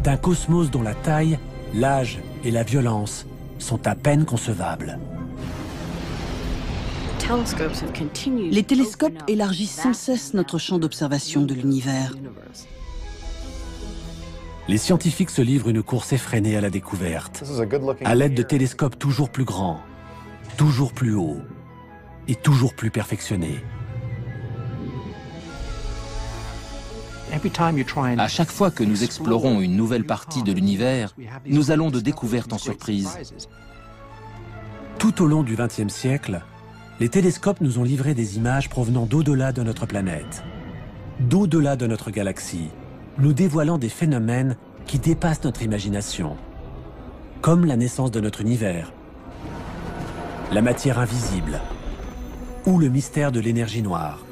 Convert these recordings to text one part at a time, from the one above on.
d'un cosmos dont la taille, l'âge et la violence sont à peine concevables. Les télescopes élargissent sans cesse notre champ d'observation de l'univers. Les scientifiques se livrent une course effrénée à la découverte, à l'aide de télescopes toujours plus grands, toujours plus hauts et toujours plus perfectionnés. À chaque fois que nous explorons une nouvelle partie de l'univers, nous allons de découverte en surprise. Tout au long du XXe siècle, les télescopes nous ont livré des images provenant d'au-delà de notre planète, d'au-delà de notre galaxie, nous dévoilant des phénomènes qui dépassent notre imagination, comme la naissance de notre univers, la matière invisible ou le mystère de l'énergie noire.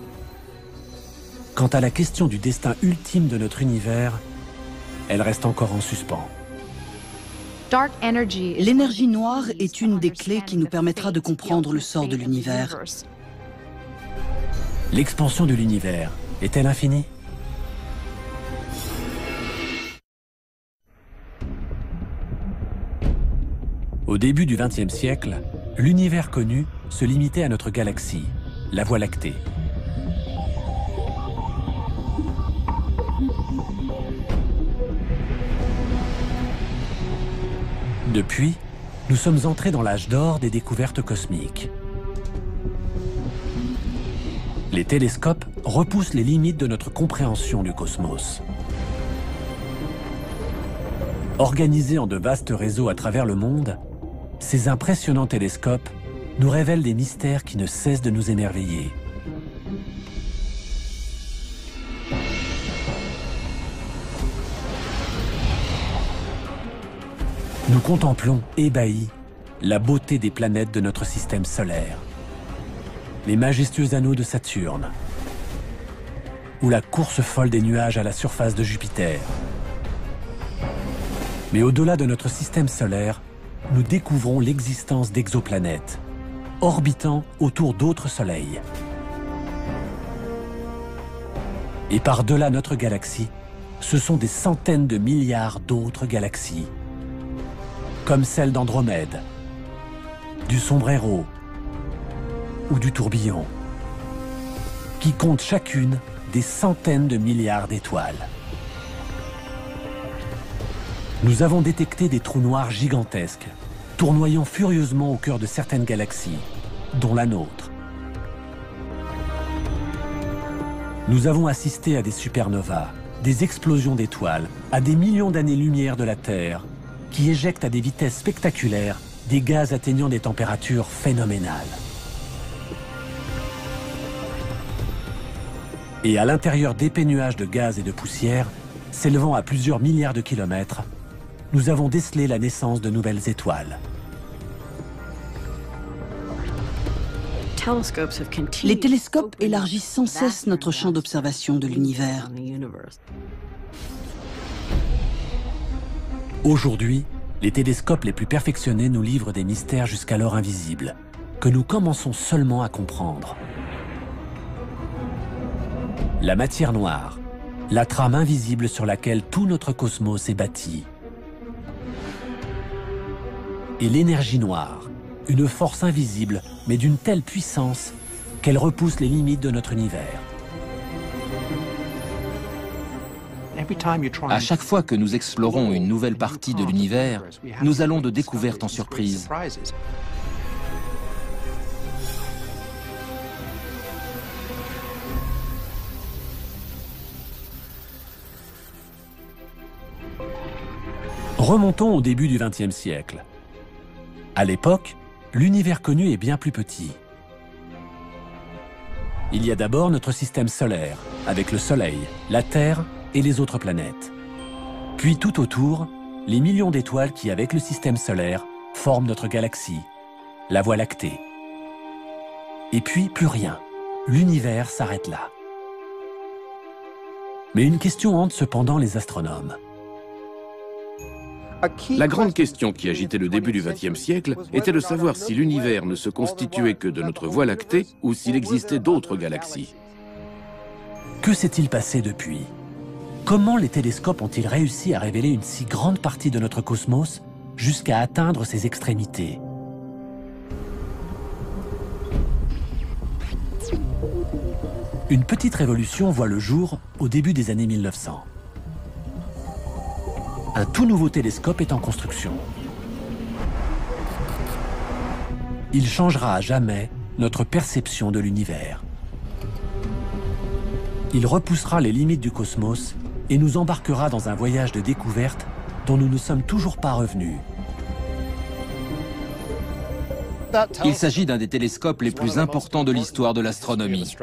Quant à la question du destin ultime de notre univers, elle reste encore en suspens. L'énergie noire est une des clés qui nous permettra de comprendre le sort de l'univers. L'expansion de l'univers est-elle infinie? Au début du XXe siècle, l'univers connu se limitait à notre galaxie, la Voie lactée. Depuis, nous sommes entrés dans l'âge d'or des découvertes cosmiques. Les télescopes repoussent les limites de notre compréhension du cosmos. Organisés en de vastes réseaux à travers le monde, ces impressionnants télescopes nous révèlent des mystères qui ne cessent de nous émerveiller. Nous contemplons, ébahis, la beauté des planètes de notre système solaire, les majestueux anneaux de Saturne, ou la course folle des nuages à la surface de Jupiter. Mais au-delà de notre système solaire, nous découvrons l'existence d'exoplanètes, orbitant autour d'autres soleils. Et par-delà notre galaxie, ce sont des centaines de milliards d'autres galaxies, comme celle d'Andromède, du Sombrero ou du Tourbillon, qui comptent chacune des centaines de milliards d'étoiles. Nous avons détecté des trous noirs gigantesques, tournoyant furieusement au cœur de certaines galaxies, dont la nôtre. Nous avons assisté à des supernovas, des explosions d'étoiles, à des millions d'années-lumière de la Terre, qui éjectent à des vitesses spectaculaires des gaz atteignant des températures phénoménales. Et à l'intérieur d'épais nuages de gaz et de poussière, s'élevant à plusieurs milliards de kilomètres, nous avons décelé la naissance de nouvelles étoiles. Les télescopes élargissent sans cesse notre champ d'observation de l'univers. Aujourd'hui, les télescopes les plus perfectionnés nous livrent des mystères jusqu'alors invisibles, que nous commençons seulement à comprendre. La matière noire, la trame invisible sur laquelle tout notre cosmos est bâti. Et l'énergie noire, une force invisible, mais d'une telle puissance qu'elle repousse les limites de notre univers. À chaque fois que nous explorons une nouvelle partie de l'univers, nous allons de découverte en surprise. Remontons au début du XXe siècle. À l'époque, l'univers connu est bien plus petit. Il y a d'abord notre système solaire, avec le Soleil, la Terre et les autres planètes. Puis tout autour, les millions d'étoiles qui, avec le système solaire, forment notre galaxie, la Voie lactée. Et puis plus rien. L'univers s'arrête là. Mais une question hante cependant les astronomes. La grande question qui agitait le début du XXe siècle était de savoir si l'univers ne se constituait que de notre Voie lactée ou s'il existait d'autres galaxies. Que s'est-il passé depuis? Comment les télescopes ont-ils réussi à révéler une si grande partie de notre cosmos jusqu'à atteindre ses extrémités? Une petite révolution voit le jour au début des années 1900. Un tout nouveau télescope est en construction. Il changera à jamais notre perception de l'univers. Il repoussera les limites du cosmos et nous embarquera dans un voyage de découverte dont nous ne sommes toujours pas revenus. Il s'agit d'un des télescopes les plus importants de l'histoire de l'astronomie.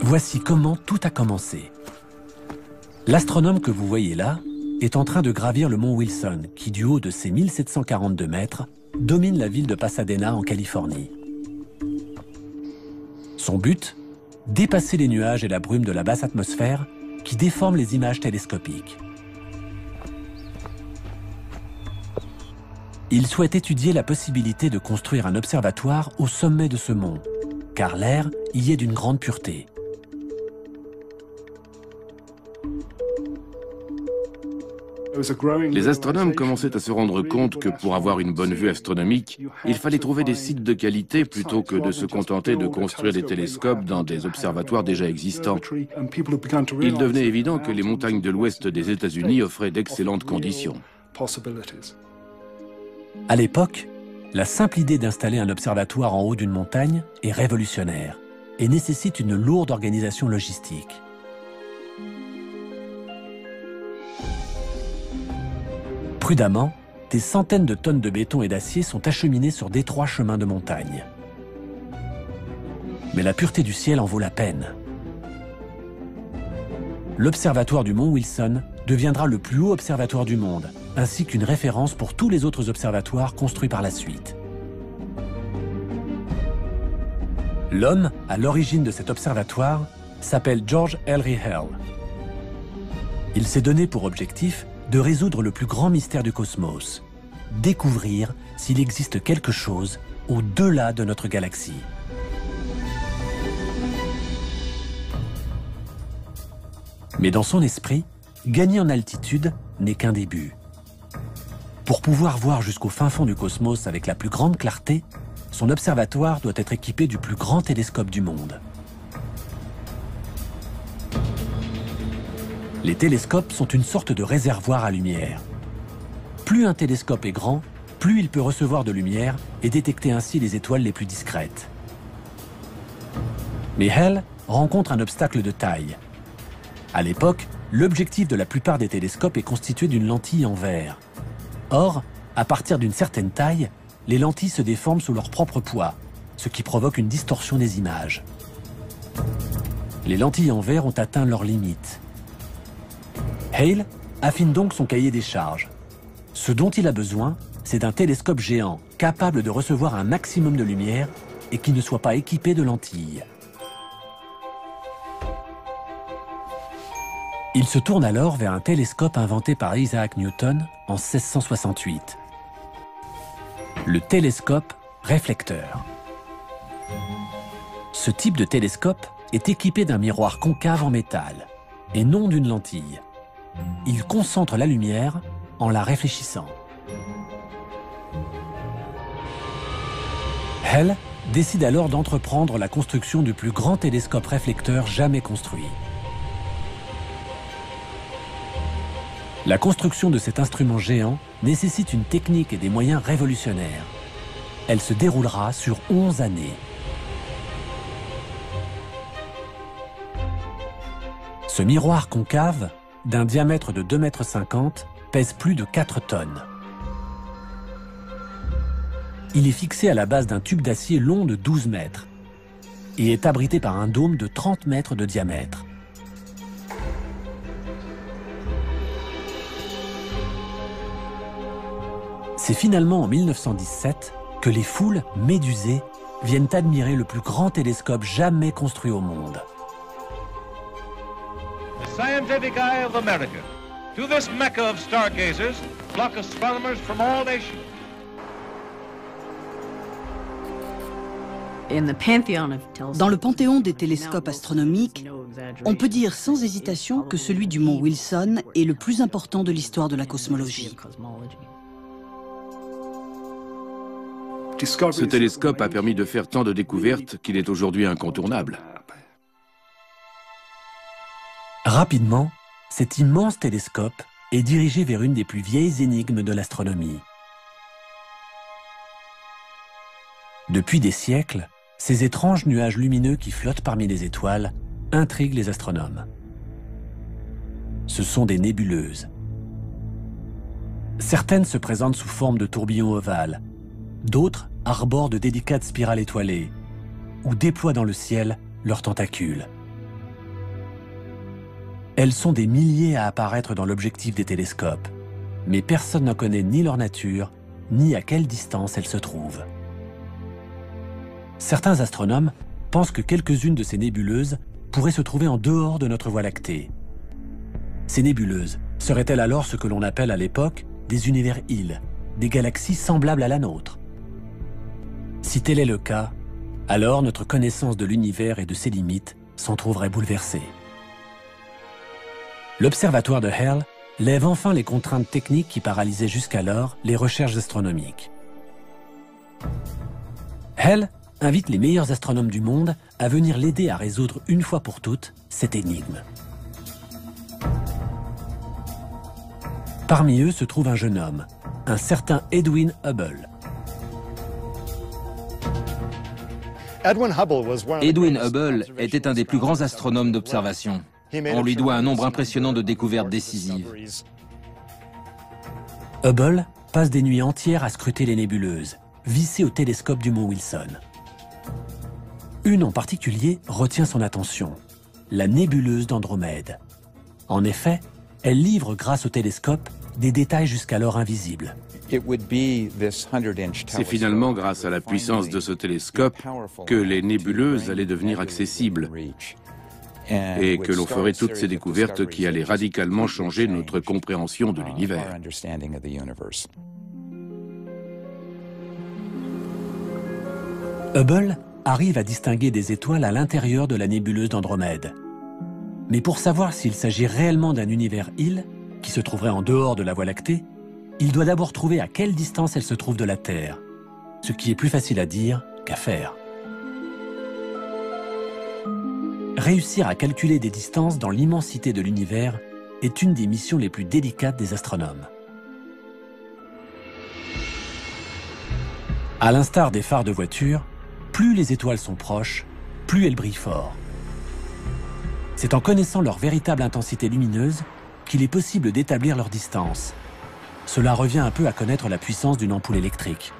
Voici comment tout a commencé. L'astronome que vous voyez là est en train de gravir le mont Wilson, qui du haut de ses 1742 mètres, domine la ville de Pasadena en Californie. Son but? Dépasser les nuages et la brume de la basse atmosphère qui déforment les images télescopiques. Il souhaite étudier la possibilité de construire un observatoire au sommet de ce mont, car l'air y est d'une grande pureté. Les astronomes commençaient à se rendre compte que pour avoir une bonne vue astronomique, il fallait trouver des sites de qualité plutôt que de se contenter de construire des télescopes dans des observatoires déjà existants. Il devenait évident que les montagnes de l'ouest des États-Unis offraient d'excellentes conditions. À l'époque, la simple idée d'installer un observatoire en haut d'une montagne est révolutionnaire et nécessite une lourde organisation logistique. Prudemment, des centaines de tonnes de béton et d'acier sont acheminées sur d'étroits chemins de montagne. Mais la pureté du ciel en vaut la peine. L'observatoire du mont Wilson deviendra le plus haut observatoire du monde, ainsi qu'une référence pour tous les autres observatoires construits par la suite. L'homme à l'origine de cet observatoire s'appelle George Ellery Hale. Il s'est donné pour objectif de résoudre le plus grand mystère du cosmos, découvrir s'il existe quelque chose au-delà de notre galaxie. Mais dans son esprit, gagner en altitude n'est qu'un début. Pour pouvoir voir jusqu'au fin fond du cosmos avec la plus grande clarté, son observatoire doit être équipé du plus grand télescope du monde. Les télescopes sont une sorte de réservoir à lumière. Plus un télescope est grand, plus il peut recevoir de lumière et détecter ainsi les étoiles les plus discrètes. Mais Hale rencontre un obstacle de taille. À l'époque, l'objectif de la plupart des télescopes est constitué d'une lentille en verre. Or, à partir d'une certaine taille, les lentilles se déforment sous leur propre poids, ce qui provoque une distorsion des images. Les lentilles en verre ont atteint leurs limites. Hale affine donc son cahier des charges. Ce dont il a besoin, c'est d'un télescope géant, capable de recevoir un maximum de lumière et qui ne soit pas équipé de lentilles. Il se tourne alors vers un télescope inventé par Isaac Newton en 1668. Le télescope réflecteur. Ce type de télescope est équipé d'un miroir concave en métal, et non d'une lentille. Il concentre la lumière en la réfléchissant. Hale décide alors d'entreprendre la construction du plus grand télescope réflecteur jamais construit. La construction de cet instrument géant nécessite une technique et des moyens révolutionnaires. Elle se déroulera sur 11 années. Ce miroir concave, d'un diamètre de 2,50 m, pèse plus de 4 tonnes. Il est fixé à la base d'un tube d'acier long de 12 mètres et est abrité par un dôme de 30 mètres de diamètre. C'est finalement en 1917 que les foules médusées viennent admirer le plus grand télescope jamais construit au monde. The scientific eye of America. To this mecca of stargazers flock astronomers from all nations. Dans le panthéon des télescopes astronomiques, on peut dire sans hésitation que celui du mont Wilson est le plus important de l'histoire de la cosmologie. Ce télescope a permis de faire tant de découvertes qu'il est aujourd'hui incontournable. Rapidement, cet immense télescope est dirigé vers une des plus vieilles énigmes de l'astronomie. Depuis des siècles, ces étranges nuages lumineux qui flottent parmi les étoiles intriguent les astronomes. Ce sont des nébuleuses. Certaines se présentent sous forme de tourbillons ovales, d'autres arborent de délicates spirales étoilées ou déploient dans le ciel leurs tentacules. Elles sont des milliers à apparaître dans l'objectif des télescopes, mais personne n'en connaît ni leur nature, ni à quelle distance elles se trouvent. Certains astronomes pensent que quelques-unes de ces nébuleuses pourraient se trouver en dehors de notre Voie lactée. Ces nébuleuses seraient-elles alors ce que l'on appelle à l'époque des univers-îles, des galaxies semblables à la nôtre? Si tel est le cas, alors notre connaissance de l'univers et de ses limites s'en trouverait bouleversée. L'observatoire de Hale lève enfin les contraintes techniques qui paralysaient jusqu'alors les recherches astronomiques. Hale invite les meilleurs astronomes du monde à venir l'aider à résoudre une fois pour toutes cette énigme. Parmi eux se trouve un jeune homme, un certain Edwin Hubble. Edwin Hubble était un des plus grands astronomes d'observation. On lui doit un nombre impressionnant de découvertes décisives. Hubble passe des nuits entières à scruter les nébuleuses, vissées au télescope du mont Wilson. Une en particulier retient son attention, la nébuleuse d'Andromède. En effet, elle livre grâce au télescope des détails jusqu'alors invisibles. C'est finalement grâce à la puissance de ce télescope que les nébuleuses allaient devenir accessibles et que l'on ferait toutes ces découvertes qui allaient radicalement changer notre compréhension de l'univers. Hubble arrive à distinguer des étoiles à l'intérieur de la nébuleuse d'Andromède. Mais pour savoir s'il s'agit réellement d'un univers-île, qui se trouverait en dehors de la Voie lactée, il doit d'abord trouver à quelle distance elle se trouve de la Terre, ce qui est plus facile à dire qu'à faire. Réussir à calculer des distances dans l'immensité de l'univers est une des missions les plus délicates des astronomes. À l'instar des phares de voiture, plus les étoiles sont proches, plus elles brillent fort. C'est en connaissant leur véritable intensité lumineuse qu'il est possible d'établir leur distance. Cela revient un peu à connaître la puissance d'une ampoule électrique.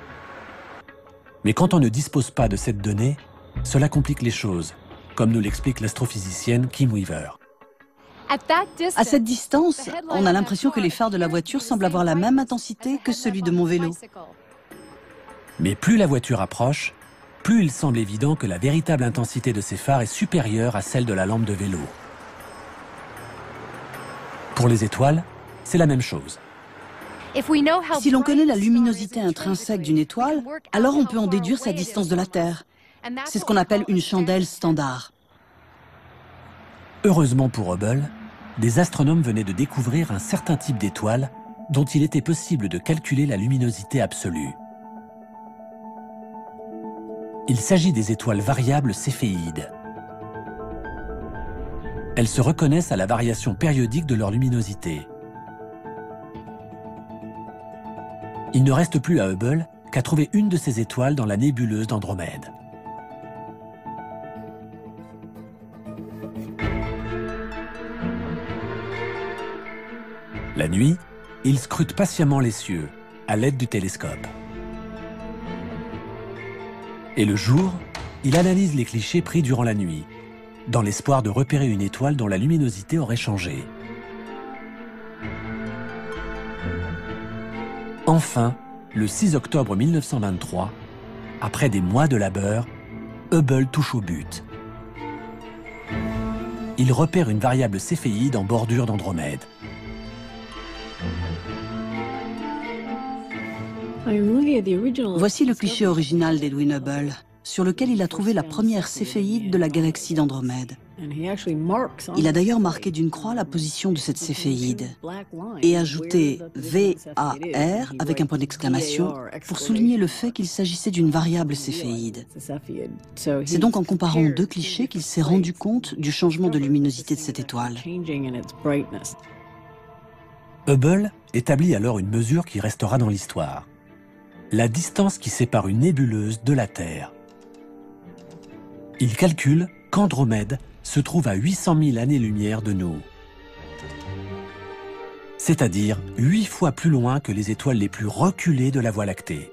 Mais quand on ne dispose pas de cette donnée, cela complique les choses, comme nous l'explique l'astrophysicienne Kim Weaver. À cette distance, on a l'impression que les phares de la voiture semblent avoir la même intensité que celui de mon vélo. Mais plus la voiture approche, plus il semble évident que la véritable intensité de ces phares est supérieure à celle de la lampe de vélo. Pour les étoiles, c'est la même chose. Si l'on connaît la luminosité intrinsèque d'une étoile, alors on peut en déduire sa distance de la Terre. C'est ce qu'on appelle une chandelle standard. Heureusement pour Hubble, des astronomes venaient de découvrir un certain type d'étoile dont il était possible de calculer la luminosité absolue. Il s'agit des étoiles variables céphéides. Elles se reconnaissent à la variation périodique de leur luminosité. Il ne reste plus à Hubble qu'à trouver une de ces étoiles dans la nébuleuse d'Andromède. La nuit, il scrute patiemment les cieux, à l'aide du télescope. Et le jour, il analyse les clichés pris durant la nuit, dans l'espoir de repérer une étoile dont la luminosité aurait changé. Enfin, le 6 octobre 1923, après des mois de labeur, Hubble touche au but. Il repère une variable céphéide en bordure d'Andromède. Voici le cliché original d'Edwin Hubble. sur lequel il a trouvé la première céphéide de la galaxie d'Andromède. Il a d'ailleurs marqué d'une croix la position de cette céphéide et ajouté VAR avec un point d'exclamation pour souligner le fait qu'il s'agissait d'une variable céphéide. C'est donc en comparant deux clichés qu'il s'est rendu compte du changement de luminosité de cette étoile. Hubble établit alors une mesure qui restera dans l'histoire. La distance qui sépare une nébuleuse de la Terre. Il calcule qu'Andromède se trouve à 800 000 années-lumière de nous. C'est-à-dire 8 fois plus loin que les étoiles les plus reculées de la Voie lactée.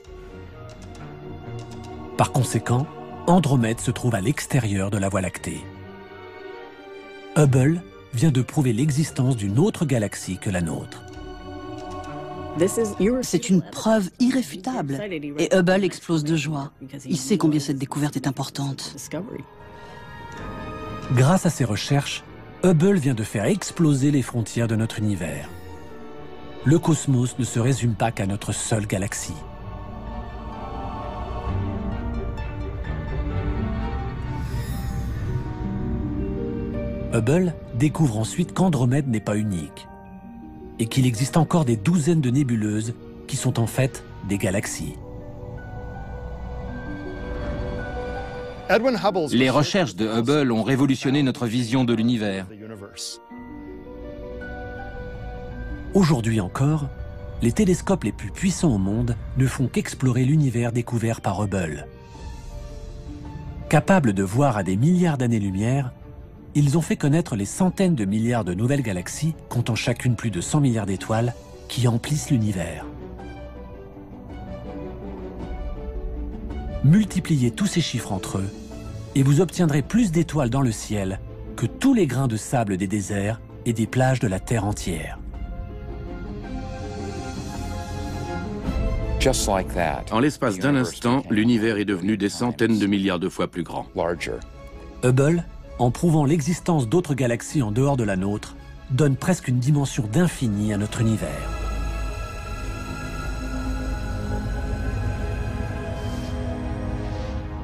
Par conséquent, Andromède se trouve à l'extérieur de la Voie lactée. Hubble vient de prouver l'existence d'une autre galaxie que la nôtre. C'est une preuve irréfutable et Hubble explose de joie. Il sait combien cette découverte est importante. Grâce à ses recherches, Hubble vient de faire exploser les frontières de notre univers. Le cosmos ne se résume pas qu'à notre seule galaxie. Hubble découvre ensuite qu'Andromède n'est pas unique et qu'il existe encore des douzaines de nébuleuses qui sont en fait des galaxies. Les recherches de Hubble ont révolutionné notre vision de l'univers. Aujourd'hui encore, les télescopes les plus puissants au monde ne font qu'explorer l'univers découvert par Hubble. Capables de voir à des milliards d'années-lumière, ils ont fait connaître les centaines de milliards de nouvelles galaxies, comptant chacune plus de 100 milliards d'étoiles, qui emplissent l'univers. Multipliez tous ces chiffres entre eux, et vous obtiendrez plus d'étoiles dans le ciel que tous les grains de sable des déserts et des plages de la Terre entière. En l'espace d'un instant, l'univers est devenu des centaines de milliards de fois plus grand. Hubble, en prouvant l'existence d'autres galaxies en dehors de la nôtre, donne presque une dimension d'infini à notre univers.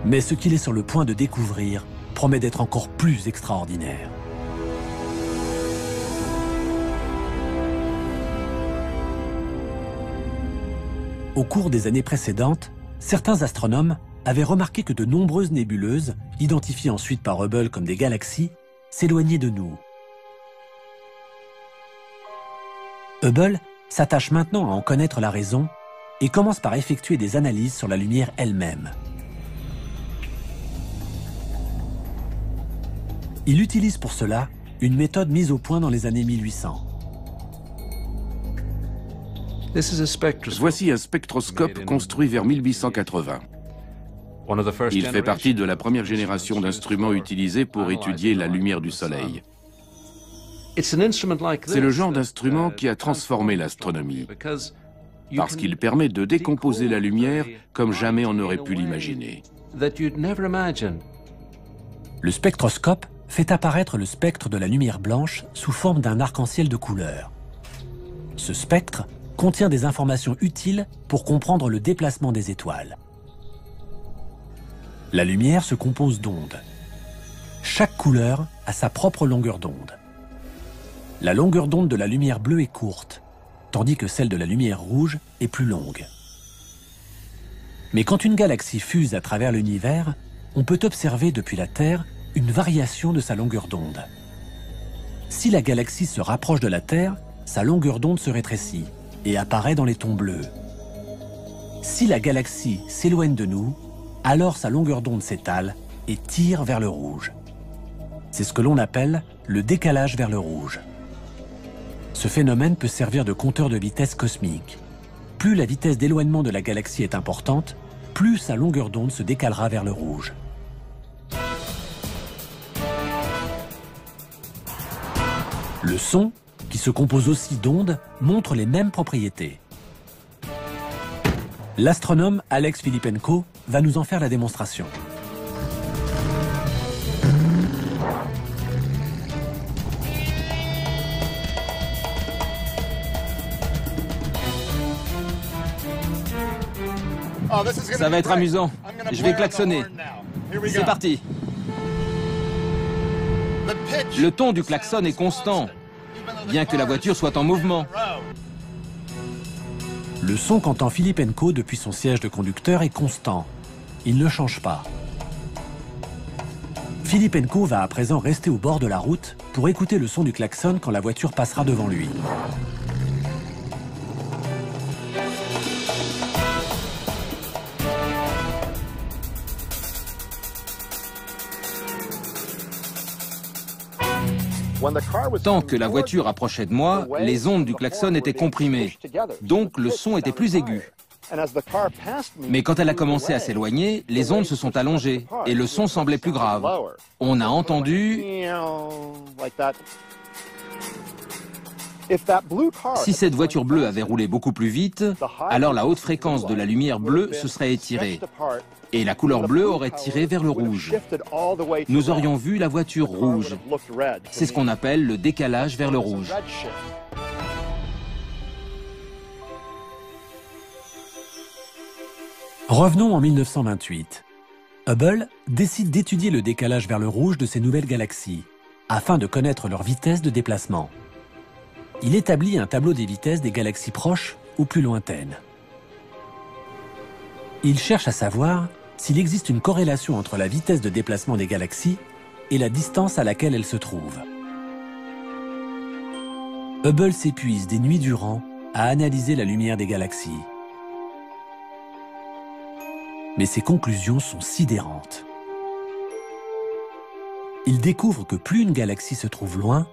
Mais ce qu'il est sur le point de découvrir promet d'être encore plus extraordinaire. Au cours des années précédentes, certains astronomes avaient remarqué que de nombreuses nébuleuses, identifiées ensuite par Hubble comme des galaxies, s'éloignaient de nous. Hubble s'attache maintenant à en connaître la raison et commence par effectuer des analyses sur la lumière elle-même. Il utilise pour cela une méthode mise au point dans les années 1800. Voici un spectroscope construit vers 1880. Il fait partie de la première génération d'instruments utilisés pour étudier la lumière du Soleil. C'est le genre d'instrument qui a transformé l'astronomie, parce qu'il permet de décomposer la lumière comme jamais on n'aurait pu l'imaginer. Le spectroscope fait apparaître le spectre de la lumière blanche sous forme d'un arc-en-ciel de couleurs. Ce spectre contient des informations utiles pour comprendre le déplacement des étoiles. La lumière se compose d'ondes. Chaque couleur a sa propre longueur d'onde. La longueur d'onde de la lumière bleue est courte, tandis que celle de la lumière rouge est plus longue. Mais quand une galaxie fuse à travers l'univers, on peut observer depuis la Terre une variation de sa longueur d'onde. Si la galaxie se rapproche de la Terre, sa longueur d'onde se rétrécit et apparaît dans les tons bleus. Si la galaxie s'éloigne de nous, alors sa longueur d'onde s'étale et tire vers le rouge. C'est ce que l'on appelle le décalage vers le rouge. Ce phénomène peut servir de compteur de vitesse cosmique. Plus la vitesse d'éloignement de la galaxie est importante, plus sa longueur d'onde se décalera vers le rouge. Le son, qui se compose aussi d'ondes, montre les mêmes propriétés. L'astronome Alex Filippenko va nous en faire la démonstration. Ça va être amusant. Je vais klaxonner. C'est parti. Le ton du klaxon est constant, bien que la voiture soit en mouvement. Le son qu'entend Filipenko depuis son siège de conducteur est constant. Il ne change pas. Filipenko va à présent rester au bord de la route pour écouter le son du klaxon quand la voiture passera devant lui. Tant que la voiture approchait de moi, les ondes du klaxon étaient comprimées, donc le son était plus aigu. Mais quand elle a commencé à s'éloigner, les ondes se sont allongées et le son semblait plus grave. On a entendu... Si cette voiture bleue avait roulé beaucoup plus vite, alors la haute fréquence de la lumière bleue se serait étirée et la couleur bleue aurait tiré vers le rouge. Nous aurions vu la voiture rouge. C'est ce qu'on appelle le décalage vers le rouge. Revenons en 1928. Hubble décide d'étudier le décalage vers le rouge de ces nouvelles galaxies, afin de connaître leur vitesse de déplacement. Il établit un tableau des vitesses des galaxies proches ou plus lointaines. Il cherche à savoir s'il existe une corrélation entre la vitesse de déplacement des galaxies et la distance à laquelle elles se trouvent. Hubble s'épuise des nuits durant à analyser la lumière des galaxies. Mais ses conclusions sont sidérantes. Il découvre que plus une galaxie se trouve loin,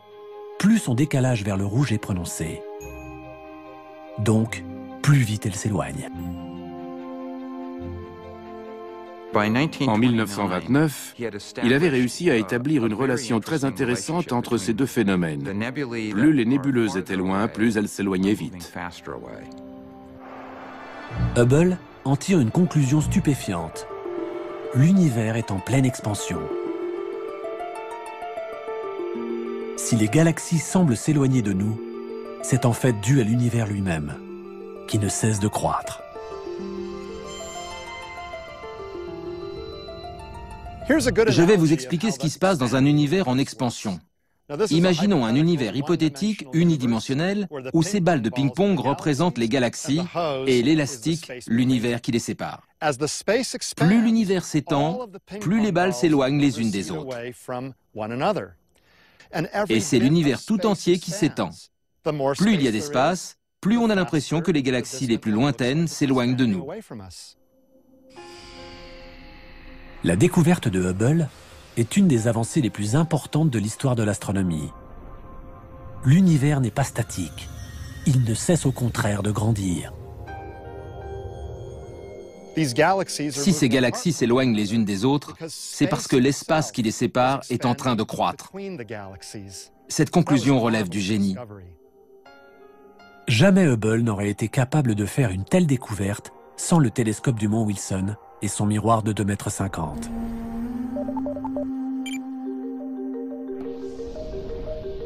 plus son décalage vers le rouge est prononcé. Donc, plus vite elle s'éloigne. En 1929, il avait réussi à établir une relation très intéressante entre ces deux phénomènes. Plus les nébuleuses étaient loin, plus elles s'éloignaient vite. Hubble en tire une conclusion stupéfiante. L'univers est en pleine expansion. Si les galaxies semblent s'éloigner de nous, c'est en fait dû à l'univers lui-même, qui ne cesse de croître. Je vais vous expliquer ce qui se passe dans un univers en expansion. Imaginons un univers hypothétique unidimensionnel où ces balles de ping-pong représentent les galaxies et l'élastique, l'univers qui les sépare. Plus l'univers s'étend, plus les balles s'éloignent les unes des autres. Et c'est l'univers tout entier qui s'étend. Plus il y a d'espace, plus on a l'impression que les galaxies les plus lointaines s'éloignent de nous. La découverte de Hubble est une des avancées les plus importantes de l'histoire de l'astronomie. L'univers n'est pas statique. Il ne cesse au contraire de grandir. Si ces galaxies s'éloignent les unes des autres, c'est parce que l'espace qui les sépare est en train de croître. Cette conclusion relève du génie. Jamais Hubble n'aurait été capable de faire une telle découverte sans le télescope du mont Wilson et son miroir de 2,50 m.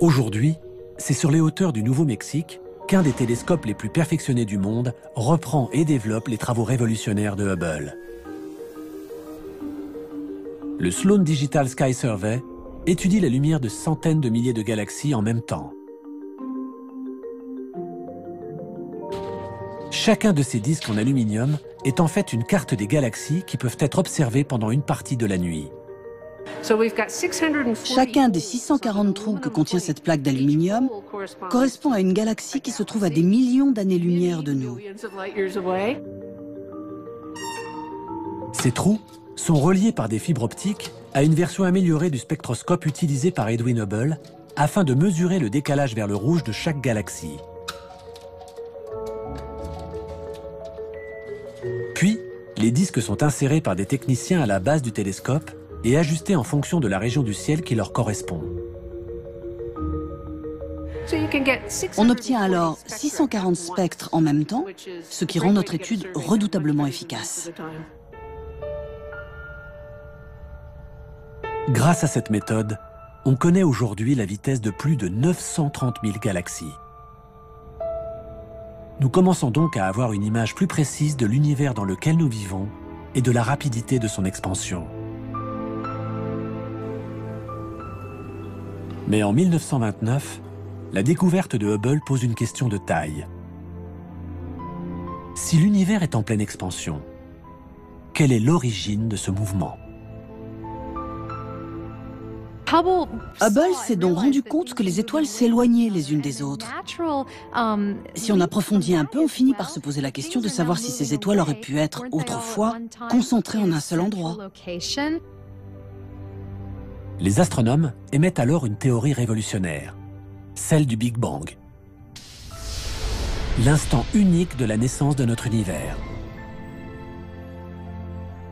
Aujourd'hui, c'est sur les hauteurs du Nouveau-Mexique qu'un des télescopes les plus perfectionnés du monde reprend et développe les travaux révolutionnaires de Hubble. Le Sloan Digital Sky Survey étudie la lumière de centaines de milliers de galaxies en même temps. Chacun de ces disques en aluminium est en fait une carte des galaxies qui peuvent être observées pendant une partie de la nuit. Chacun des 640 trous que contient cette plaque d'aluminium correspond à une galaxie qui se trouve à des millions d'années-lumière de nous. Ces trous sont reliés par des fibres optiques à une version améliorée du spectroscope utilisé par Edwin Hubble afin de mesurer le décalage vers le rouge de chaque galaxie. Puis, les disques sont insérés par des techniciens à la base du télescope et ajustés en fonction de la région du ciel qui leur correspond. On obtient alors 640 spectres en même temps, ce qui rend notre étude redoutablement efficace. Grâce à cette méthode, on connaît aujourd'hui la vitesse de plus de 930 000 galaxies. Nous commençons donc à avoir une image plus précise de l'univers dans lequel nous vivons et de la rapidité de son expansion. Mais en 1929, la découverte de Hubble pose une question de taille. Si l'univers est en pleine expansion, quelle est l'origine de ce mouvement ? Hubble s'est donc rendu compte que les étoiles s'éloignaient les unes des autres. Si on approfondit un peu, on finit par se poser la question de savoir si ces étoiles auraient pu être autrefois concentrées en un seul endroit. Les astronomes émettent alors une théorie révolutionnaire, celle du Big Bang. L'instant unique de la naissance de notre univers.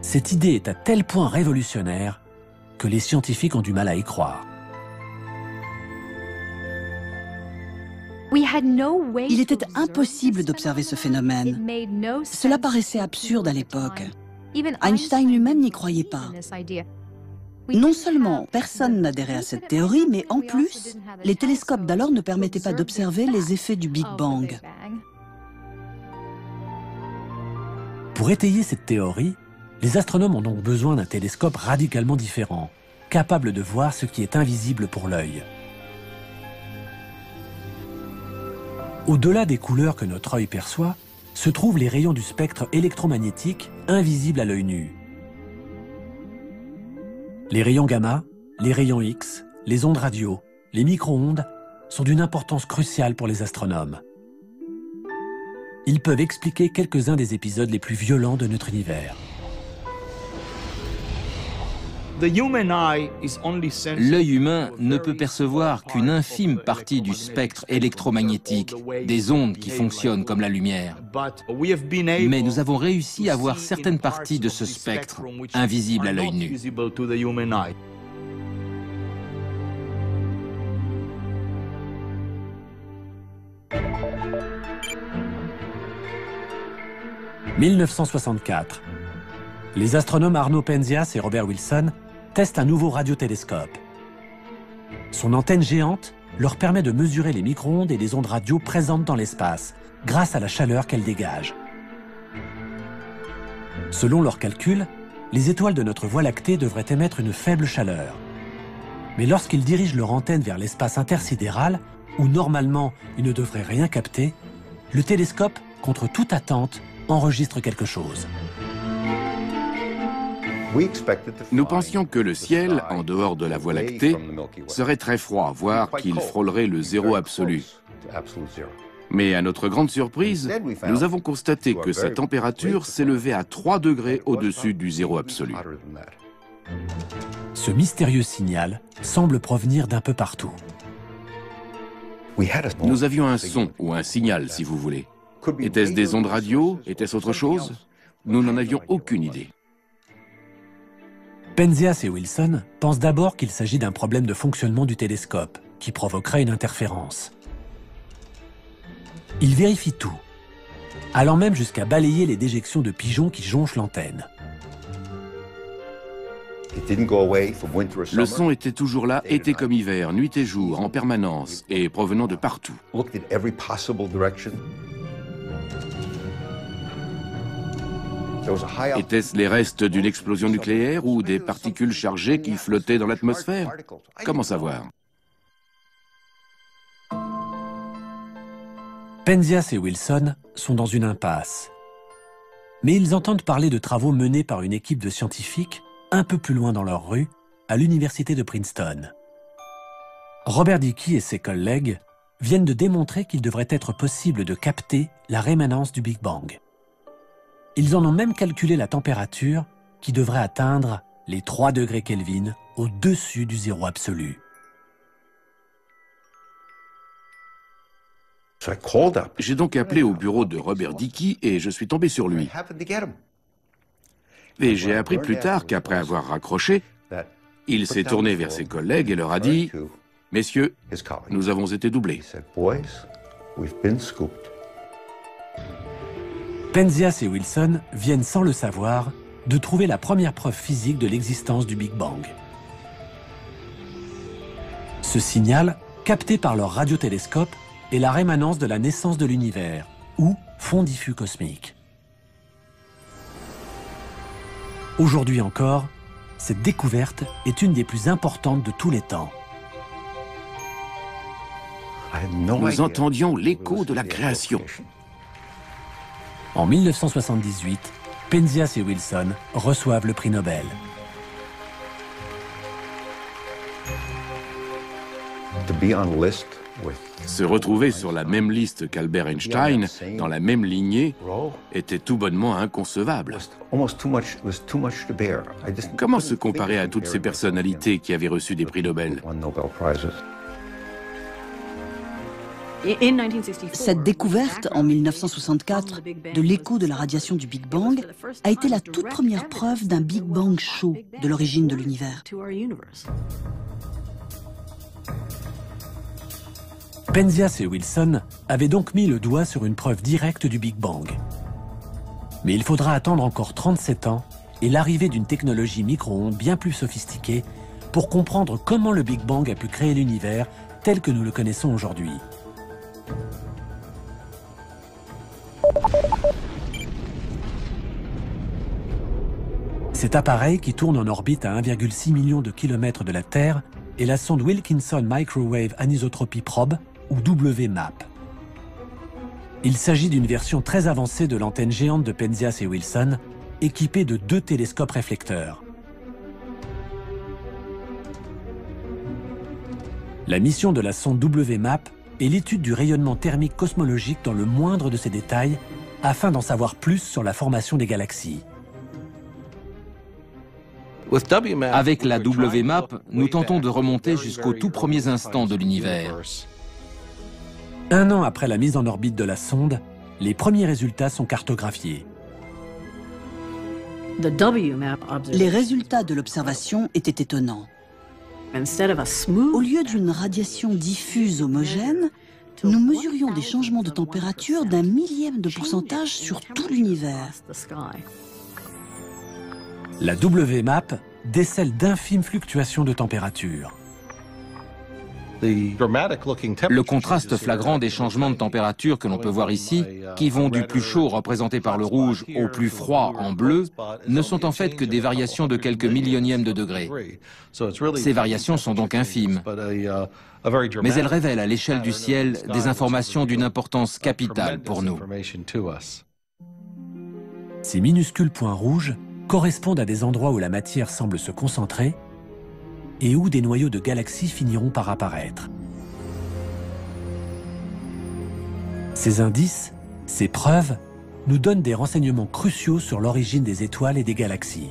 Cette idée est à tel point révolutionnaire que les scientifiques ont du mal à y croire. Il était impossible d'observer ce phénomène. Cela paraissait absurde à l'époque. Einstein lui-même n'y croyait pas. Non seulement personne n'adhérait à cette théorie, mais en plus, les télescopes d'alors ne permettaient pas d'observer les effets du Big Bang. Pour étayer cette théorie, les astronomes ont donc besoin d'un télescope radicalement différent, capable de voir ce qui est invisible pour l'œil. Au-delà des couleurs que notre œil perçoit, se trouvent les rayons du spectre électromagnétique invisibles à l'œil nu. Les rayons gamma, les rayons X, les ondes radio, les micro-ondes sont d'une importance cruciale pour les astronomes. Ils peuvent expliquer quelques-uns des épisodes les plus violents de notre univers. L'œil humain ne peut percevoir qu'une infime partie du spectre électromagnétique, des ondes qui fonctionnent comme la lumière. Mais nous avons réussi à voir certaines parties de ce spectre, invisibles à l'œil nu. « 1964. Les astronomes Arno Penzias et Robert Wilson testent un nouveau radiotélescope. Son antenne géante leur permet de mesurer les micro-ondes et les ondes radio présentes dans l'espace, grâce à la chaleur qu'elles dégagent. Selon leurs calculs, les étoiles de notre Voie lactée devraient émettre une faible chaleur. Mais lorsqu'ils dirigent leur antenne vers l'espace intersidéral, où normalement ils ne devraient rien capter, le télescope, contre toute attente, enregistre quelque chose. Nous pensions que le ciel, en dehors de la Voie lactée, serait très froid, voire qu'il frôlerait le zéro absolu. Mais à notre grande surprise, nous avons constaté que sa température s'élevait à 3 degrés au-dessus du zéro absolu. Ce mystérieux signal semble provenir d'un peu partout. Nous avions un son ou un signal, si vous voulez. Était-ce des ondes radio? Était-ce autre chose? Nous n'en avions aucune idée. Penzias et Wilson pensent d'abord qu'il s'agit d'un problème de fonctionnement du télescope, qui provoquerait une interférence. Ils vérifient tout, allant même jusqu'à balayer les déjections de pigeons qui jonchent l'antenne. Le son était toujours là, été comme hiver, nuit et jour, en permanence, et provenant de partout. Étaient-ce les restes d'une explosion nucléaire ou des particules chargées qui flottaient dans l'atmosphère? Comment savoir? Penzias et Wilson sont dans une impasse. Mais ils entendent parler de travaux menés par une équipe de scientifiques un peu plus loin dans leur rue, à l'université de Princeton. Robert Dicke et ses collègues viennent de démontrer qu'il devrait être possible de capter la rémanence du Big Bang. Ils en ont même calculé la température qui devrait atteindre les 3 degrés Kelvin au-dessus du zéro absolu. J'ai donc appelé au bureau de Robert Dicke et je suis tombé sur lui. Et j'ai appris plus tard qu'après avoir raccroché, il s'est tourné vers ses collègues et leur a dit « Messieurs, nous avons été doublés. » Penzias et Wilson viennent sans le savoir de trouver la première preuve physique de l'existence du Big Bang. Ce signal, capté par leur radiotélescope, est la rémanence de la naissance de l'univers, ou fond diffus cosmique. Aujourd'hui encore, cette découverte est une des plus importantes de tous les temps. Nous entendions l'écho de la création. En 1978, Penzias et Wilson reçoivent le prix Nobel. Se retrouver sur la même liste qu'Albert Einstein, dans la même lignée, était tout bonnement inconcevable. Comment se comparer à toutes ces personnalités qui avaient reçu des prix Nobel? Cette découverte, en 1964, de l'écho de la radiation du Big Bang a été la toute première preuve d'un Big Bang chaud de l'origine de l'univers. Penzias et Wilson avaient donc mis le doigt sur une preuve directe du Big Bang. Mais il faudra attendre encore 37 ans et l'arrivée d'une technologie micro-ondes bien plus sophistiquée pour comprendre comment le Big Bang a pu créer l'univers tel que nous le connaissons aujourd'hui. Cet appareil, qui tourne en orbite à 1,6 million de kilomètres de la Terre, est la sonde Wilkinson Microwave Anisotropy Probe, ou WMAP. Il s'agit d'une version très avancée de l'antenne géante de Penzias et Wilson, équipée de 2 télescopes réflecteurs. La mission de la sonde WMAP est l'étude du rayonnement thermique cosmologique dans le moindre de ses détails, afin d'en savoir plus sur la formation des galaxies. Avec la WMAP, nous tentons de remonter jusqu'aux tout premiers instants de l'univers. 1 an après la mise en orbite de la sonde, les premiers résultats sont cartographiés. Les résultats de l'observation étaient étonnants. Au lieu d'une radiation diffuse homogène, nous mesurions des changements de température d'1 millième de pourcentage sur tout l'univers. La WMAP décèle d'infimes fluctuations de température. Le contraste flagrant des changements de température que l'on peut voir ici, qui vont du plus chaud représenté par le rouge au plus froid en bleu, ne sont en fait que des variations de quelques millionièmes de degrés. Ces variations sont donc infimes, mais elles révèlent à l'échelle du ciel des informations d'une importance capitale pour nous. Ces minuscules points rouges correspondent à des endroits où la matière semble se concentrer et où des noyaux de galaxies finiront par apparaître. Ces indices, ces preuves, nous donnent des renseignements cruciaux sur l'origine des étoiles et des galaxies.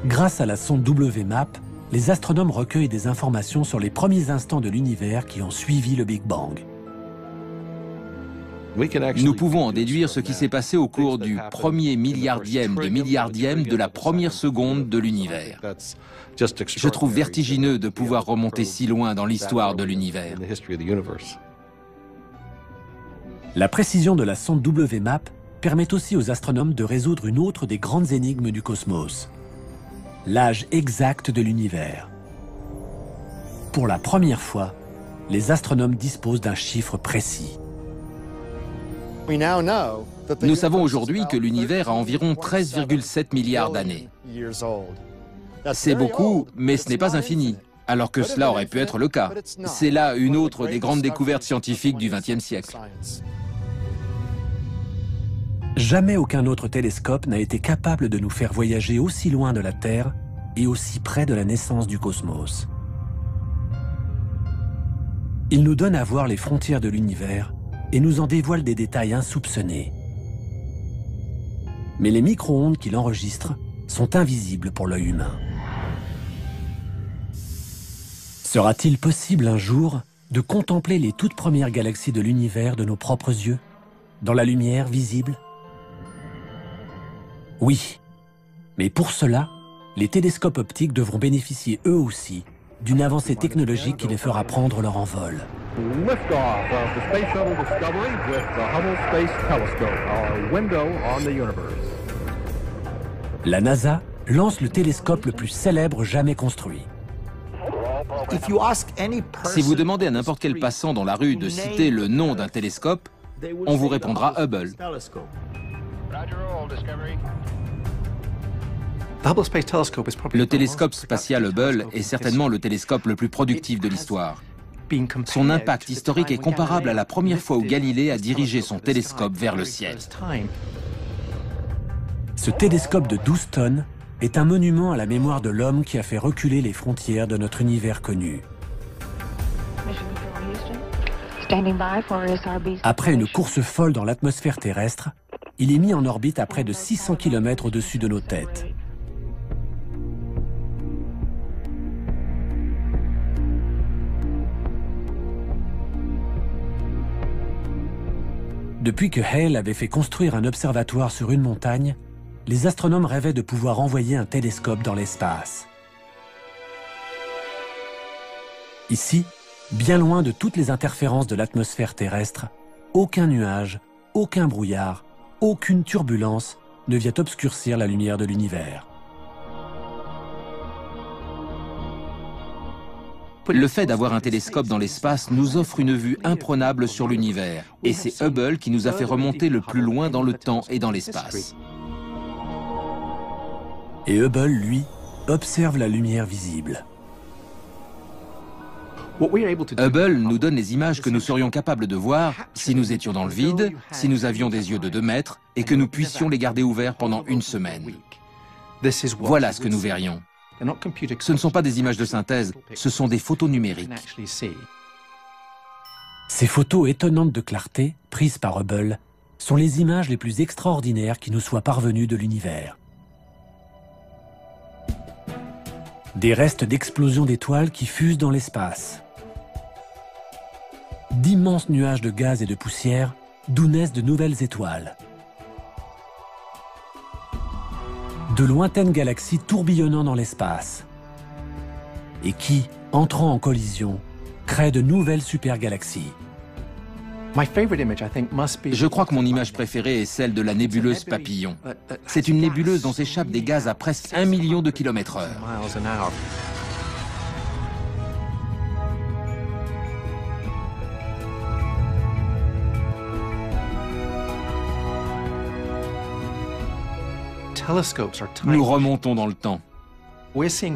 Grâce à la sonde WMAP, les astronomes recueillent des informations sur les premiers instants de l'univers qui ont suivi le Big Bang. Nous pouvons en déduire ce qui s'est passé au cours du premier milliardième de la première seconde de l'univers. Je trouve vertigineux de pouvoir remonter si loin dans l'histoire de l'univers. La précision de la sonde WMAP permet aussi aux astronomes de résoudre une autre des grandes énigmes du cosmos: l'âge exact de l'univers. Pour la première fois, les astronomes disposent d'un chiffre précis. Nous savons aujourd'hui que l'univers a environ 13,7 milliards d'années. C'est beaucoup, mais ce n'est pas infini, alors que cela aurait pu être le cas. C'est là une autre des grandes découvertes scientifiques du XXe siècle. Jamais aucun autre télescope n'a été capable de nous faire voyager aussi loin de la Terre et aussi près de la naissance du cosmos. Il nous donne à voir les frontières de l'univers et nous en dévoile des détails insoupçonnés. Mais les micro-ondes qu'il enregistre sont invisibles pour l'œil humain. Sera-t-il possible un jour de contempler les toutes premières galaxies de l'univers de nos propres yeux, dans la lumière visible? Oui, mais pour cela, les télescopes optiques devront bénéficier eux aussi d'une avancée technologique qui les fera prendre leur envol. Liftoff of the Space Shuttle Discovery with the Hubble Space Telescope, our window on the universe. La NASA lance le télescope le plus célèbre jamais construit. Si vous demandez à n'importe quel passant dans la rue de citer le nom d'un télescope, on vous répondra Hubble. Le télescope spatial Hubble est certainement le télescope le plus productif de l'histoire. Son impact historique est comparable à la première fois où Galilée a dirigé son télescope vers le ciel. Ce télescope de 12 tonnes est un monument à la mémoire de l'homme qui a fait reculer les frontières de notre univers connu. Après une course folle dans l'atmosphère terrestre, il est mis en orbite à près de 600 km au-dessus de nos têtes. Depuis que Hale avait fait construire un observatoire sur une montagne, les astronomes rêvaient de pouvoir envoyer un télescope dans l'espace. Ici, bien loin de toutes les interférences de l'atmosphère terrestre, aucun nuage, aucun brouillard, aucune turbulence ne vient obscurcir la lumière de l'univers. Le fait d'avoir un télescope dans l'espace nous offre une vue imprenable sur l'univers, et c'est Hubble qui nous a fait remonter le plus loin dans le temps et dans l'espace. Et Hubble, lui, observe la lumière visible. Hubble nous donne les images que nous serions capables de voir si nous étions dans le vide, si nous avions des yeux de 2 mètres et que nous puissions les garder ouverts pendant une semaine. Voilà ce que nous verrions. Ce ne sont pas des images de synthèse, ce sont des photos numériques. Ces photos étonnantes de clarté, prises par Hubble, sont les images les plus extraordinaires qui nous soient parvenues de l'univers. Des restes d'explosions d'étoiles qui fusent dans l'espace. D'immenses nuages de gaz et de poussière d'où naissent de nouvelles étoiles. De lointaines galaxies tourbillonnant dans l'espace. Et qui, entrant en collision, créent de nouvelles supergalaxies. Je crois que mon image préférée est celle de la nébuleuse Papillon. C'est une nébuleuse dont s'échappent des gaz à presque 1 million de km/h. Nous remontons dans le temps.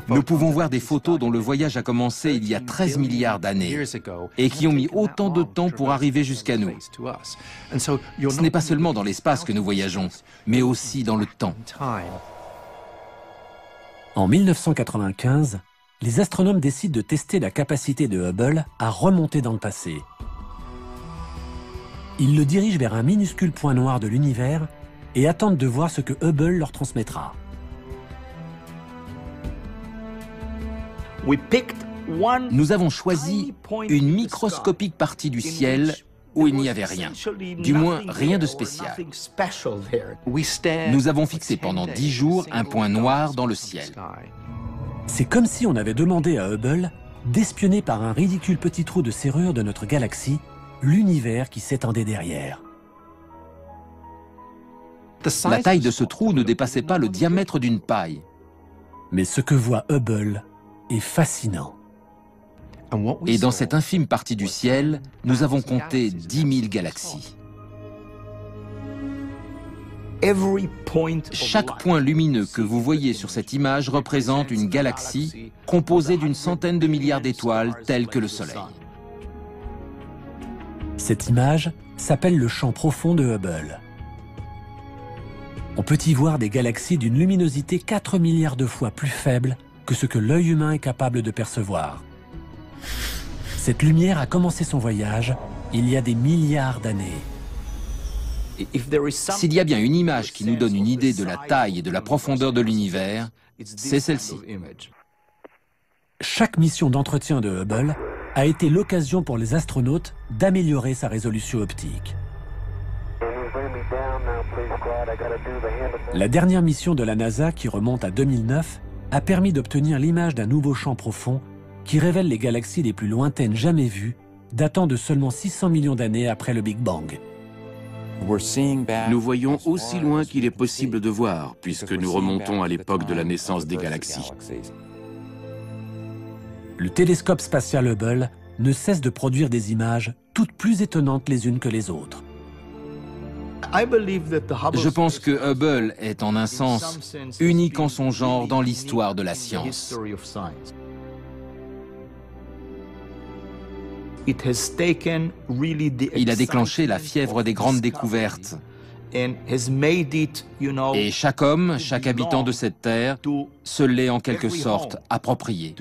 Nous pouvons voir des photos dont le voyage a commencé il y a 13 milliards d'années et qui ont mis autant de temps pour arriver jusqu'à nous. Ce n'est pas seulement dans l'espace que nous voyageons, mais aussi dans le temps. En 1995, les astronomes décident de tester la capacité de Hubble à remonter dans le passé. Ils le dirigent vers un minuscule point noir de l'univers et attendent de voir ce que Hubble leur transmettra. Nous avons choisi une microscopique partie du ciel où il n'y avait rien, du moins rien de spécial. Nous avons fixé pendant 10 jours un point noir dans le ciel. C'est comme si on avait demandé à Hubble d'espionner par un ridicule petit trou de serrure de notre galaxie l'univers qui s'étendait derrière. La taille de ce trou ne dépassait pas le diamètre d'une paille. Mais ce que voit Hubble est fascinant. Et dans cette infime partie du ciel, nous avons compté 10 000 galaxies. Chaque point lumineux que vous voyez sur cette image représente une galaxie composée d'une centaine de milliards d'étoiles telles que le Soleil. Cette image s'appelle le champ profond de Hubble. On peut y voir des galaxies d'une luminosité 4 milliards de fois plus faible que ce que l'œil humain est capable de percevoir. Cette lumière a commencé son voyage il y a des milliards d'années. S'il y a bien une image qui nous donne une idée de la taille et de la profondeur de l'univers, c'est celle-ci. Chaque mission d'entretien de Hubble a été l'occasion pour les astronautes d'améliorer sa résolution optique. La dernière mission de la NASA, qui remonte à 2009, a permis d'obtenir l'image d'un nouveau champ profond qui révèle les galaxies les plus lointaines jamais vues, datant de seulement 600 millions d'années après le Big Bang. Nous voyons aussi loin qu'il est possible de voir, puisque nous remontons à l'époque de la naissance des galaxies. Le télescope spatial Hubble ne cesse de produire des images toutes plus étonnantes les unes que les autres. Je pense que Hubble est en un sens unique en son genre dans l'histoire de la science. Il a déclenché la fièvre des grandes découvertes. Et chaque homme, chaque habitant de cette terre, se l'est en quelque sorte approprié.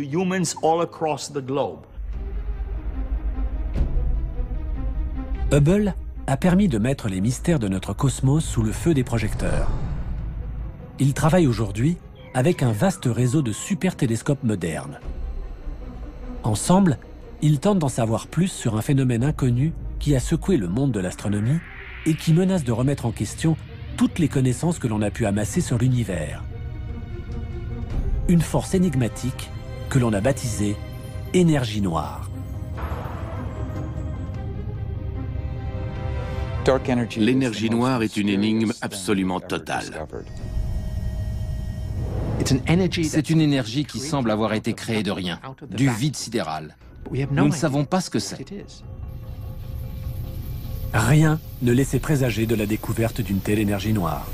Hubble a permis de mettre les mystères de notre cosmos sous le feu des projecteurs. Il travaille aujourd'hui avec un vaste réseau de super télescopes modernes. Ensemble, ils tentent d'en savoir plus sur un phénomène inconnu qui a secoué le monde de l'astronomie et qui menace de remettre en question toutes les connaissances que l'on a pu amasser sur l'univers. Une force énigmatique que l'on a baptisée énergie noire. L'énergie noire est une énigme absolument totale. C'est une énergie qui semble avoir été créée de rien, du vide sidéral. Nous ne savons pas ce que c'est. Rien ne laissait présager de la découverte d'une telle énergie noire.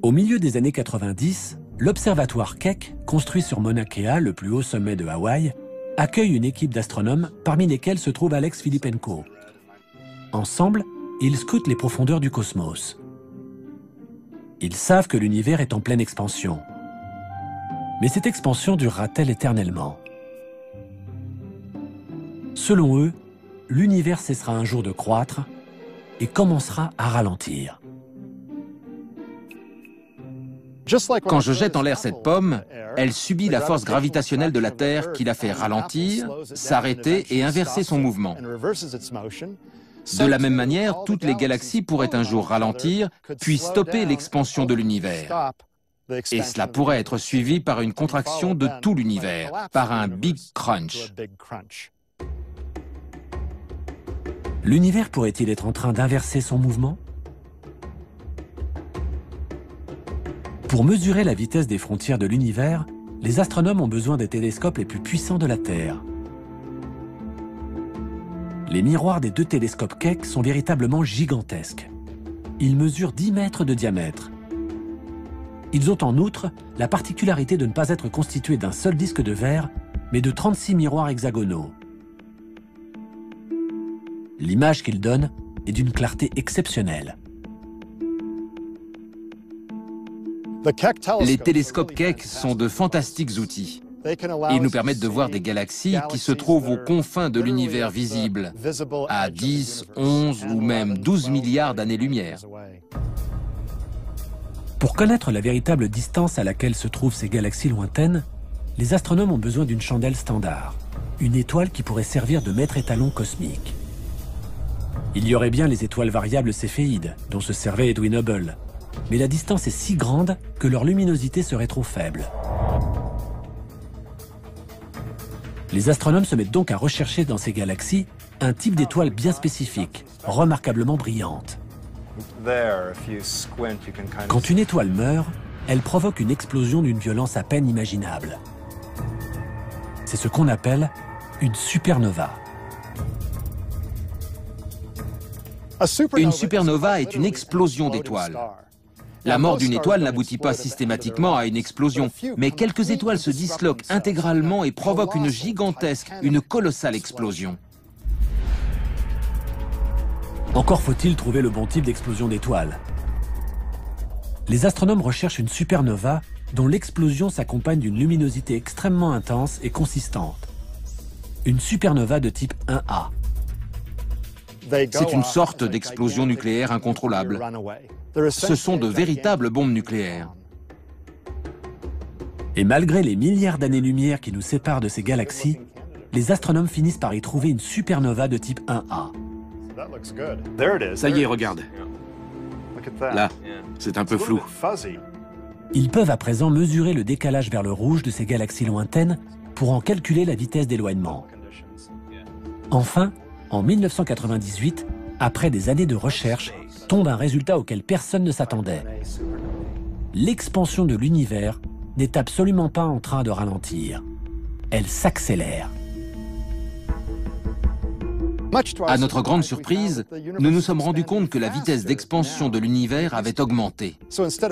Au milieu des années 90, l'observatoire Keck, construit sur Mauna Kea, le plus haut sommet de Hawaï, accueille une équipe d'astronomes parmi lesquels se trouve Alex Filippenko. Ensemble, ils scrutent les profondeurs du cosmos. Ils savent que l'univers est en pleine expansion. Mais cette expansion durera-t-elle éternellement ? Selon eux, l'univers cessera un jour de croître et commencera à ralentir. Quand je jette en l'air cette pomme, elle subit la force gravitationnelle de la Terre qui la fait ralentir, s'arrêter et inverser son mouvement. De la même manière, toutes les galaxies pourraient un jour ralentir, puis stopper l'expansion de l'univers. Et cela pourrait être suivi par une contraction de tout l'univers, par un Big Crunch. L'univers pourrait-il être en train d'inverser son mouvement ? Pour mesurer la vitesse des frontières de l'univers, les astronomes ont besoin des télescopes les plus puissants de la Terre. Les miroirs des deux télescopes Keck sont véritablement gigantesques. Ils mesurent 10 mètres de diamètre. Ils ont en outre la particularité de ne pas être constitués d'un seul disque de verre, mais de 36 miroirs hexagonaux. L'image qu'ils donnent est d'une clarté exceptionnelle. Les télescopes Keck sont de fantastiques outils. Ils nous permettent de voir des galaxies qui se trouvent aux confins de l'univers visible, à 10, 11 ou même 12 milliards d'années-lumière. Pour connaître la véritable distance à laquelle se trouvent ces galaxies lointaines, les astronomes ont besoin d'une chandelle standard, une étoile qui pourrait servir de maître étalon cosmique. Il y aurait bien les étoiles variables céphéides, dont se servait Edwin Hubble, mais la distance est si grande que leur luminosité serait trop faible. Les astronomes se mettent donc à rechercher dans ces galaxies un type d'étoile bien spécifique, remarquablement brillante. Quand une étoile meurt, elle provoque une explosion d'une violence à peine imaginable. C'est ce qu'on appelle une supernova. Une supernova est une explosion d'étoiles. La mort d'une étoile n'aboutit pas systématiquement à une explosion, mais quelques étoiles se disloquent intégralement et provoquent une gigantesque, une colossale explosion. Encore faut-il trouver le bon type d'explosion d'étoiles. Les astronomes recherchent une supernova dont l'explosion s'accompagne d'une luminosité extrêmement intense et consistante. Une supernova de type 1A. C'est une sorte d'explosion nucléaire incontrôlable. Ce sont de véritables bombes nucléaires. Et malgré les milliards d'années-lumière qui nous séparent de ces galaxies, les astronomes finissent par y trouver une supernova de type 1A. Ça y est, regarde. Là, c'est un peu flou. Ils peuvent à présent mesurer le décalage vers le rouge de ces galaxies lointaines pour en calculer la vitesse d'éloignement. Enfin, en 1998, après des années de recherche, tombe un résultat auquel personne ne s'attendait. L'expansion de l'univers n'est absolument pas en train de ralentir. Elle s'accélère. À notre grande surprise, nous nous sommes rendus compte que la vitesse d'expansion de l'univers avait augmenté.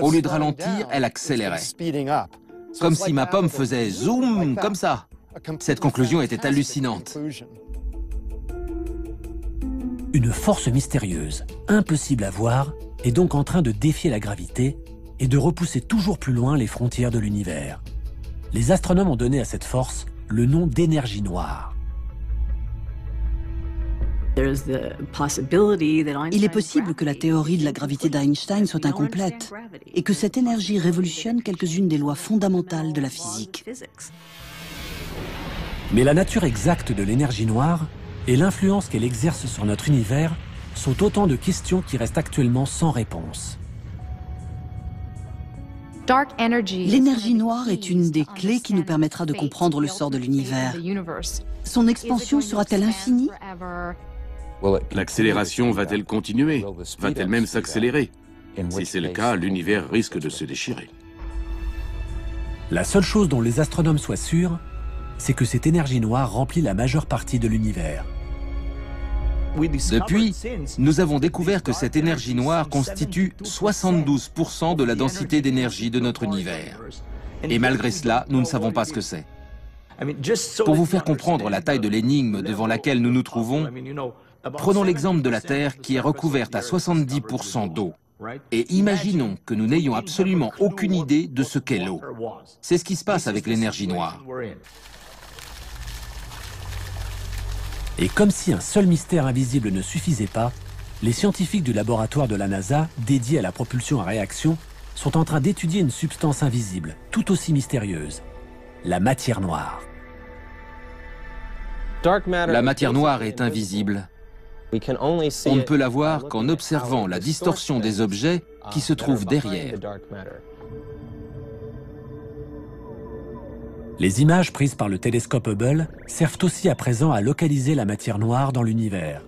Au lieu de ralentir, elle accélérait. Comme si ma pomme faisait zoom comme ça. Cette conclusion était hallucinante. Une force mystérieuse, impossible à voir, est donc en train de défier la gravité et de repousser toujours plus loin les frontières de l'univers. Les astronomes ont donné à cette force le nom d'énergie noire. Il est possible que la théorie de la gravité d'Einstein soit incomplète et que cette énergie révolutionne quelques-unes des lois fondamentales de la physique. Mais la nature exacte de l'énergie noire et l'influence qu'elle exerce sur notre univers sont autant de questions qui restent actuellement sans réponse. L'énergie noire est une des clés qui nous permettra de comprendre le sort de l'univers. Son expansion sera-t-elle infinie? L'accélération va-t-elle continuer? Va-t-elle même s'accélérer? Si c'est le cas, l'univers risque de se déchirer. La seule chose dont les astronomes soient sûrs, c'est que cette énergie noire remplit la majeure partie de l'univers. Depuis, nous avons découvert que cette énergie noire constitue 72% de la densité d'énergie de notre univers. Et malgré cela, nous ne savons pas ce que c'est. Pour vous faire comprendre la taille de l'énigme devant laquelle nous nous trouvons, prenons l'exemple de la Terre qui est recouverte à 70% d'eau. Et imaginons que nous n'ayons absolument aucune idée de ce qu'est l'eau. C'est ce qui se passe avec l'énergie noire. Et comme si un seul mystère invisible ne suffisait pas, les scientifiques du laboratoire de la NASA, dédiés à la propulsion à réaction, sont en train d'étudier une substance invisible, tout aussi mystérieuse, la matière noire. La matière noire est invisible. On ne peut la voir qu'en observant la distorsion des objets qui se trouvent derrière. Les images prises par le télescope Hubble servent aussi à présent à localiser la matière noire dans l'univers.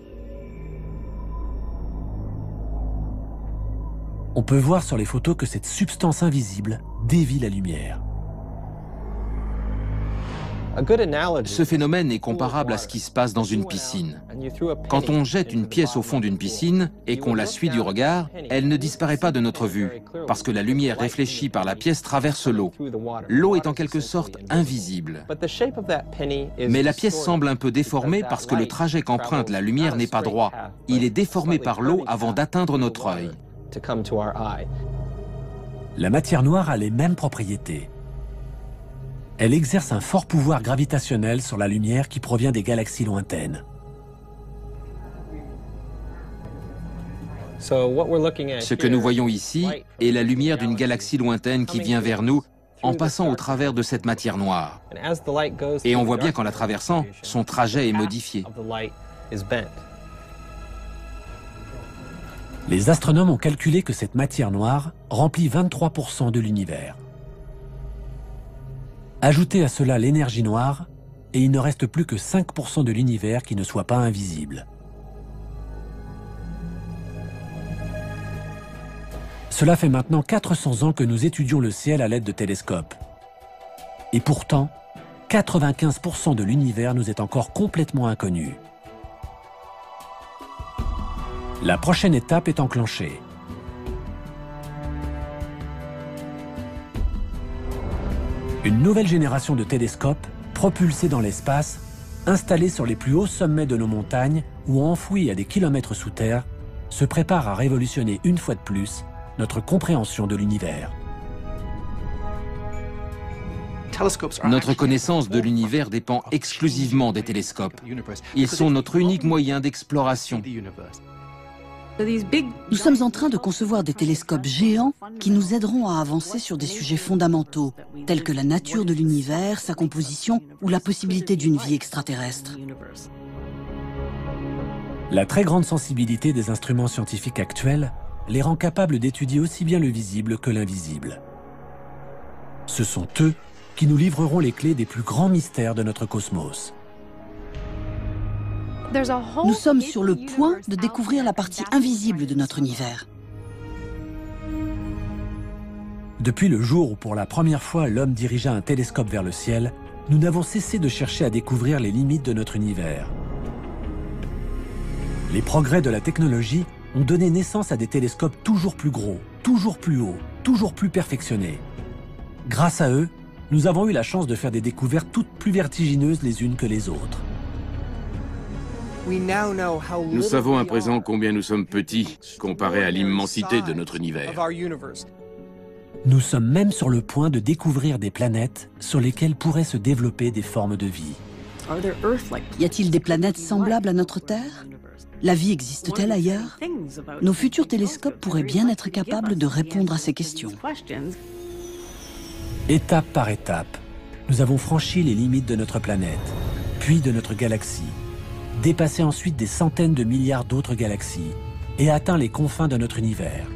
On peut voir sur les photos que cette substance invisible dévie la lumière. Ce phénomène est comparable à ce qui se passe dans une piscine. Quand on jette une pièce au fond d'une piscine et qu'on la suit du regard, elle ne disparaît pas de notre vue, parce que la lumière réfléchie par la pièce traverse l'eau. L'eau est en quelque sorte invisible. Mais la pièce semble un peu déformée parce que le trajet qu'emprunte la lumière n'est pas droit. Il est déformé par l'eau avant d'atteindre notre œil. La matière noire a les mêmes propriétés. Elle exerce un fort pouvoir gravitationnel sur la lumière qui provient des galaxies lointaines. Ce que nous voyons ici est la lumière d'une galaxie lointaine qui vient vers nous en passant au travers de cette matière noire. Et on voit bien qu'en la traversant, son trajet est modifié. Les astronomes ont calculé que cette matière noire remplit 23% de l'univers. Ajoutez à cela l'énergie noire, et il ne reste plus que 5% de l'univers qui ne soit pas invisible. Cela fait maintenant 400 ans que nous étudions le ciel à l'aide de télescopes. Et pourtant, 95% de l'univers nous est encore complètement inconnu. La prochaine étape est enclenchée. Une nouvelle génération de télescopes, propulsés dans l'espace, installés sur les plus hauts sommets de nos montagnes ou enfouis à des kilomètres sous terre, se prépare à révolutionner une fois de plus notre compréhension de l'univers. Notre connaissance de l'univers dépend exclusivement des télescopes. Ils sont notre unique moyen d'exploration. Nous sommes en train de concevoir des télescopes géants qui nous aideront à avancer sur des sujets fondamentaux, tels que la nature de l'univers, sa composition ou la possibilité d'une vie extraterrestre. La très grande sensibilité des instruments scientifiques actuels les rend capables d'étudier aussi bien le visible que l'invisible. Ce sont eux qui nous livreront les clés des plus grands mystères de notre cosmos. Nous sommes sur le point de découvrir la partie invisible de notre univers. Depuis le jour où pour la première fois l'homme dirigea un télescope vers le ciel, nous n'avons cessé de chercher à découvrir les limites de notre univers. Les progrès de la technologie ont donné naissance à des télescopes toujours plus gros, toujours plus hauts, toujours plus perfectionnés. Grâce à eux, nous avons eu la chance de faire des découvertes toutes plus vertigineuses les unes que les autres. Nous savons à présent combien nous sommes petits comparé à l'immensité de notre univers. Nous sommes même sur le point de découvrir des planètes sur lesquelles pourraient se développer des formes de vie. Y a-t-il des planètes semblables à notre Terre? La vie existe-t-elle ailleurs? Nos futurs télescopes pourraient bien être capables de répondre à ces questions. Étape par étape, nous avons franchi les limites de notre planète, puis de notre galaxie, dépassé ensuite des centaines de milliards d'autres galaxies et atteint les confins de notre univers.